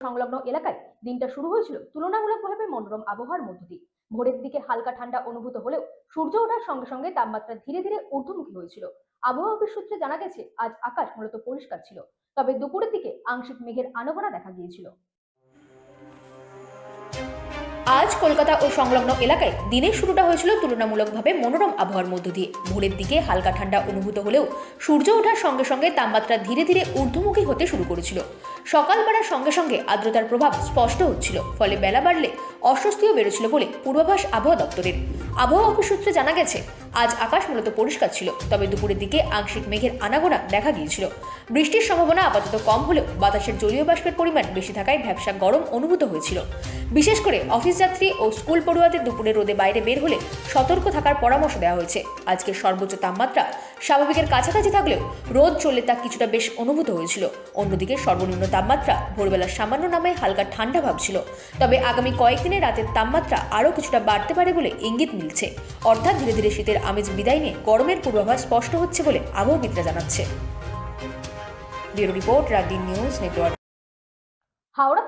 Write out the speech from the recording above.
সংলগ্ন এলাকায় দিনটা শুরু হয়েছিল তুলনামূলকভাবে মনোরম আবহাওয়ার মধ্য দিয়ে। ভোরের দিকে হালকা ঠান্ডা অনুভূত হলেও সূর্য ওঠার সঙ্গে সঙ্গে তাপমাত্রা ধীরে ধীরে ঊর্ধ্বমুখী হয়েছিল। আবহাওয়া অফিস সূত্রে জানা গেছে, আজ আকাশ মূলত পরিষ্কার ছিল, তবে দুপুরের দিকে আংশিক মেঘের আনাগোনা দেখা গিয়েছিল। আজ কলকাতা ও সংলগ্ন এলাকায় দিনের শুরুটা হয়েছিল তুলনামূলকভাবে মনোরম আবহাওয়ার মধ্য দিয়ে। ভোরের দিকে হালকা ঠান্ডা অনুভূত হলেও সূর্য ওঠার সঙ্গে সঙ্গে তাপমাত্রা ধীরে ধীরে ঊর্ধ্বমুখী হতে শুরু করেছিল। সকাল বাড়ার সঙ্গে সঙ্গে আর্দ্রতার প্রভাব স্পষ্ট হচ্ছিল, ফলে বেলা বাড়লে অস্বস্তিও বেড়েছিল বলে পূর্বাভাস আবহাওয়া দপ্তরের। আবহাওয়া অফিস সূত্রে জানা গেছে, আজ আকাশ মূলত পরিষ্কার ছিল, তবে দুপুরের দিকে আংশিক মেঘের আনাগোনা দেখা গিয়েছিল। বৃষ্টির সম্ভাবনা আপাতত কম হলেও বাতাসের জলীয় বাষ্পের পরিমাণ বেশি থাকায় ভ্যাপসা গরম অনুভূত হয়েছিল। বিশেষ করে অফিস যাত্রী ও স্কুল পড়ুয়াদের দুপুরে রোদে বাইরে বের হলে সতর্ক থাকার পরামর্শ দেওয়া হয়েছে। আজকের সর্বোচ্চ তাপমাত্রা স্বাভাবিকের কাছাকাছি থাকলেও রোদ চললে তা কিছুটা বেশ অনুভূত হয়েছিল। অন্যদিকে সর্বনিম্ন তাপমাত্রা ভোরবেলা সামান্য নামে হালকা ঠান্ডা ভাব ছিল, তবে আগামী কয়েকদিনে রাতের তাপমাত্রা আরও কিছুটা বাড়তে পারে বলে ইঙ্গিত মিলছে। অর্থাৎ ধীরে ধীরে শীতের আমেজ বিদায় নিয়ে গরমের পূর্বাভাস স্পষ্ট হচ্ছে বলে আবহাওয়াবিদরা জানাচ্ছে। Bureau report, রাতদিন news network. Howrah.